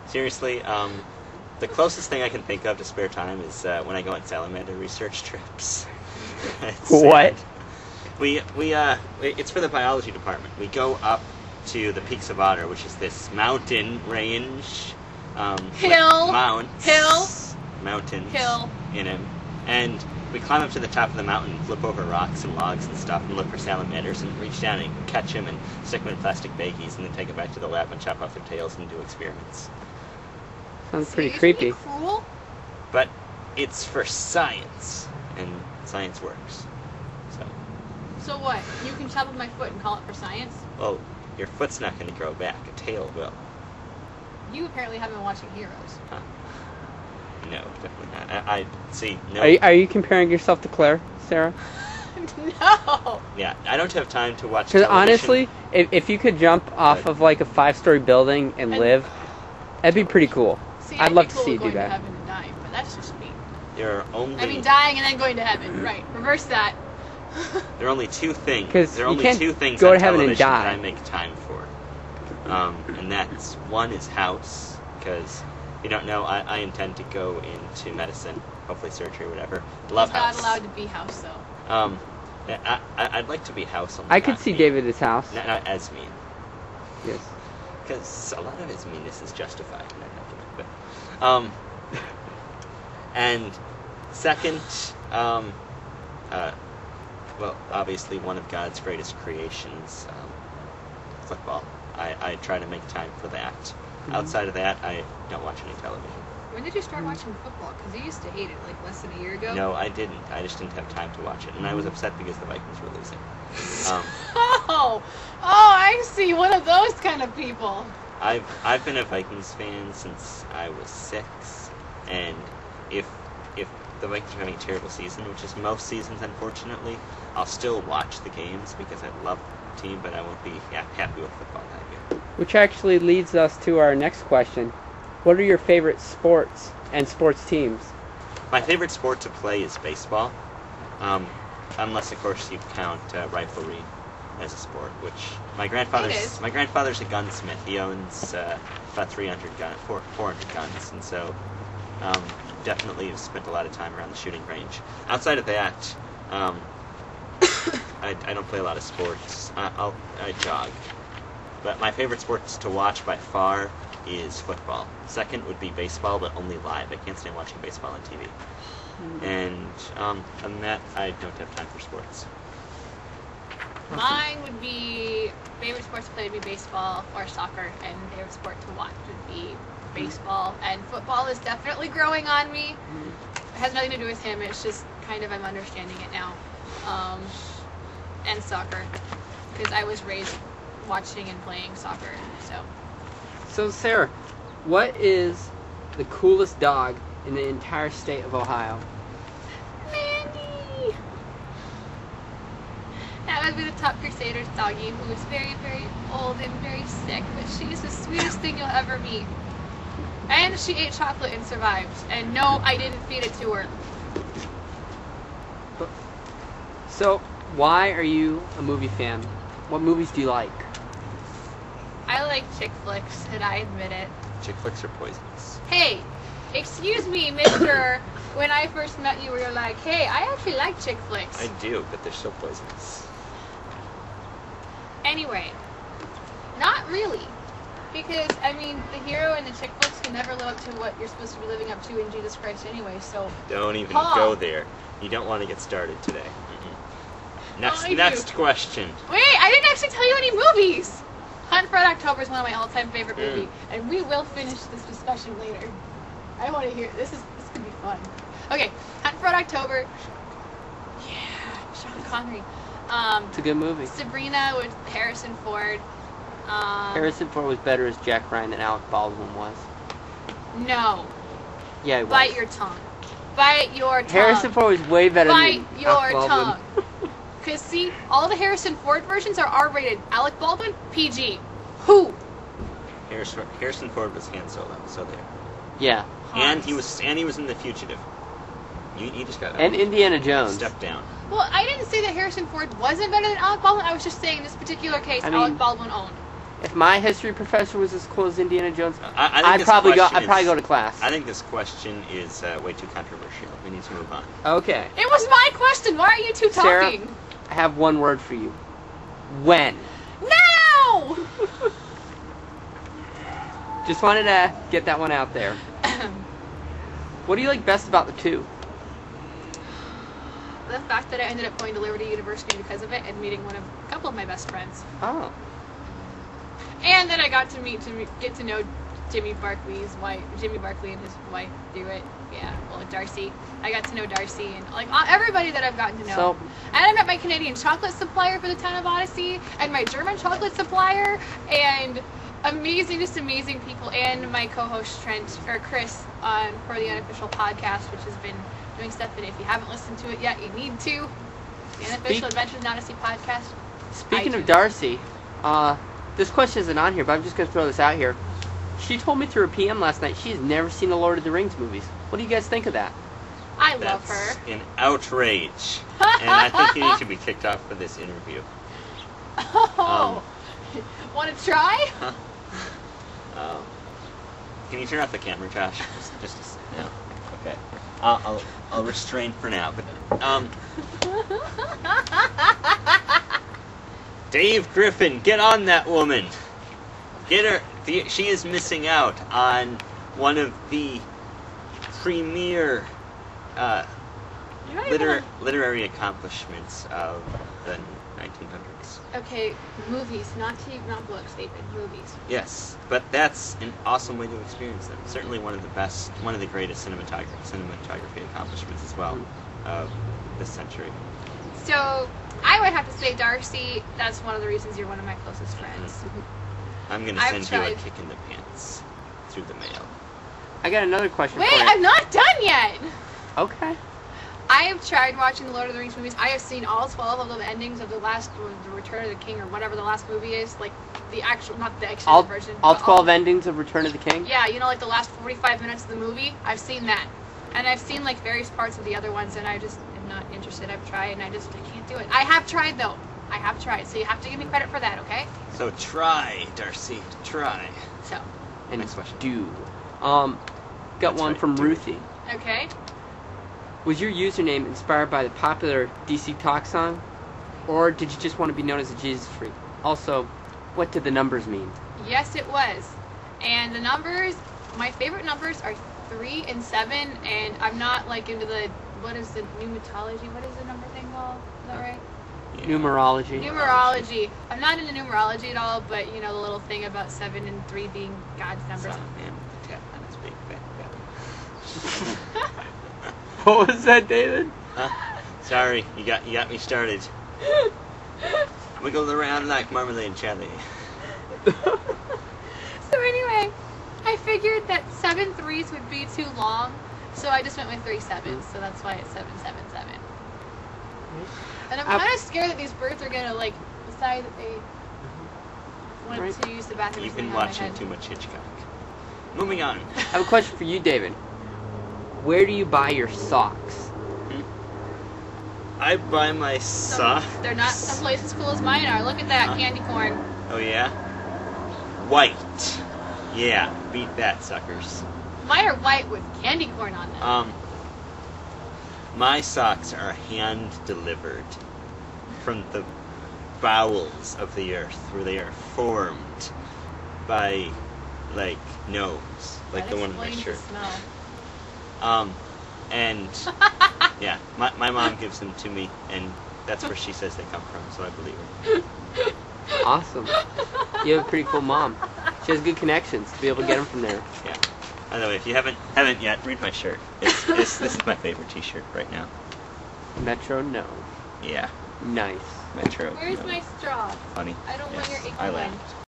Seriously, the closest thing I can think of to spare time is when I go on salamander research trips. What? It's for the biology department. We go up to the Peaks of Otter, which is this mountain range. Mountains in it. And we climb up to the top of the mountain, flip over rocks and logs and stuff, and look for salamanders, and reach down and catch them and stick them in plastic baggies, and then take it back to the lab and chop off their tails and do experiments. Sounds pretty creepy. Cruel? But it's for science, and science works. So what? You can chop up my foot and call it for science? Well, your foot's not going to grow back. A tail will. You apparently haven't been watching Heroes. Huh. No, definitely not. I see. No. Are you comparing yourself to Claire, Sarah? No. Yeah, I don't have time to watch. Because honestly, if you could jump off of like a 5-story building and live, that'd be pretty cool. See, I'd love to see you do going that. to heaven and dying, but that's just me. There are only. I mean, dying and then going to heaven. Right. Reverse that. There are only two things. 'Cause there are you only can't two things go on to heaven and television die. that I make time for. And that's one is House, because if you don't know, I intend to go into medicine, hopefully surgery or whatever. Love He's House. not allowed to be House though. I'd like to be House. I could see David as House. Not as mean. Yes. Because a lot of his meanness is justified. But, and second, well, obviously one of God's greatest creations, football. I try to make time for that. Mm-hmm. Outside of that, I don't watch any television. When did you start watching football? Because you used to hate it, like less than a year ago. No, I didn't. I just didn't have time to watch it, and I was upset because the Vikings were losing. Oh, I see. One of those kind of people. I've been a Vikings fan since I was 6, and if the Vikings are having a terrible season, which is most seasons, unfortunately, I'll still watch the games because I love the team, but I won't be happy with football that year. Which actually leads us to our next question. What are your favorite sports and sports teams? My favorite sport to play is baseball, unless, of course, you count riflery as a sport, which my grandfather's a gunsmith. He owns about 400 guns, and so definitely have spent a lot of time around the shooting range. Outside of that, I don't play a lot of sports. I jog. But my favorite sports to watch by far is football. Second would be baseball, but only live. I can't stand watching baseball on TV. And other than that, I don't have time for sports. Mine would be, favorite sports to play would be baseball or soccer, and favorite sport to watch would be baseball. And football is definitely growing on me. It has nothing to do with him, it's just kind of I'm understanding it now. And soccer, because I was raised watching and playing soccer, So Sarah, what is the coolest dog in the entire state of Ohio? Mandy! That would be the Top Crusaders doggy, who is very, very old and very sick, but she's the sweetest thing you'll ever meet. And she ate chocolate and survived. And no, I didn't feed it to her. So, why are you a movie fan? What movies do you like? I like chick flicks, and I admit it. Chick flicks are poisonous. Hey, excuse me, mister. When I first met you, you were like, hey, I actually like chick flicks. I do, but they're still poisonous. Anyway, not really. Because, I mean, the hero and the chick flicks can never live up to what you're supposed to be living up to in Jesus Christ anyway, so... Don't even go there. You don't want to get started today. Next question. Wait, I didn't actually tell you any movies! Hunt for Red October is one of my all-time favorite movies, and we will finish this discussion later. I want to hear this could be fun. Okay, Hunt for Red October. Yeah, Sean Connery. It's a good movie. Sabrina with Harrison Ford. Harrison Ford was better as Jack Ryan than Alec Baldwin was. No. Yeah, he was. Bite your tongue. Bite your tongue. Harrison Ford was way better Bite than your Alec Baldwin. tongue. Because, see, all the Harrison Ford versions are R-rated. Alec Baldwin, PG. Who? Harrison Ford was Han Solo, so there. Yeah. And he was in The Fugitive. You just got And Indiana Jones. Step down. Well, I didn't say that Harrison Ford wasn't better than Alec Baldwin. I was just saying in this particular case, Alec Baldwin owned. If my history professor was as cool as Indiana Jones, I think I'd this probably question go to class. I think this question is way too controversial. We need to move on. Okay. It was my question. Why are you two Sarah, talking? I have one word for you. When? Now! Just wanted to get that one out there. What do you like best about the two? The fact that I ended up going to Liberty University because of it and meeting a couple of my best friends. Oh. And then I got to get to know Jimmy Barkley and his wife through it. Yeah, well, Darcy. I got to know Darcy and like everybody that I've gotten to know. So, and I met my Canadian chocolate supplier for the town of Odyssey, and my German chocolate supplier, and just amazing people, and my co-host Chris for the Unofficial Podcast, which has been doing stuff. And if you haven't listened to it yet, you need to. The Unofficial Adventures in Odyssey Podcast. Speaking of Darcy, this question isn't on here, but I'm just going to throw this out here. She told me through a PM last night she's never seen the Lord of the Rings movies. What do you guys think of that? I love her. That's an outrage. And I think you need to be kicked off for this interview. Oh. Want to try? Can you turn off the camera, Josh? Just no. Okay. I'll restrain for now. But Dave Griffin, get on that woman. Get her. She is missing out on one of the premier literary accomplishments of the 1900s. Okay, movies, not books, David. Movies. Yes, but that's an awesome way to experience them. Certainly one of the greatest cinematography accomplishments as well of this century. So I would have to say, Darcy. That's one of the reasons you're one of my closest friends. I'm gonna send you a kick in the pants through the mail. I got another question Wait, for you. I'm not done yet. Okay. I have tried watching the Lord of the Rings movies. I have seen all 12 of the endings of the Return of the King, or whatever the last movie is, like the actual, not the extended version. All 12 endings of Return of the King? Yeah, like the last 45 minutes of the movie. I've seen that, and I've seen like various parts of the other ones, and I just am not interested. I've tried, and I can't do it. I have tried though. I have tried, so you have to give me credit for that, okay? So try, Darcy, try. So. And next question. Do. Got That's one right, from do. Ruthie. Okay. Was your username inspired by the popular DC Talk song? Or did you just want to be known as a Jesus freak? Also, what did the numbers mean? Yes, it was. And the numbers, my favorite numbers are 3 and 7, and I'm not like into what is the numerology? What is the number thing called? Is that right? Yeah. Numerology. Numerology. I'm not into numerology at all, but the little thing about 7 and 3 being God's numbers. Son of man with a tap on his big fat belly. What was that, David? Sorry, you got me started. Wiggle around like marmalade jelly. So anyway, I figured that 7 3s would be too long, so I just went with 3 7s. So that's why it's 777. And I'm kind of scared that these birds are gonna decide that they want to use the bathroom. You've been watching too much Hitchcock. Moving on. I have a question for you, David. Where do you buy your socks? I buy my socks. They're not someplace as cool as mine are. Look at that candy corn. Oh yeah? White. Yeah, beat that, suckers. Mine are white with candy corn on them. My socks are hand delivered from the bowels of the earth, where they are formed by gnomes, like the one in my shirt. And yeah, my mom gives them to me, and that's where she says they come from, so I believe her. Awesome. You have a pretty cool mom. She has good connections to be able to get them from there. Yeah. By the way, if you haven't yet, read my shirt. This is my favorite T-shirt right now. Metro, no. Yeah. Nice. Metro. Where's no. my straw? Funny. I don't want your icky I one. laughed.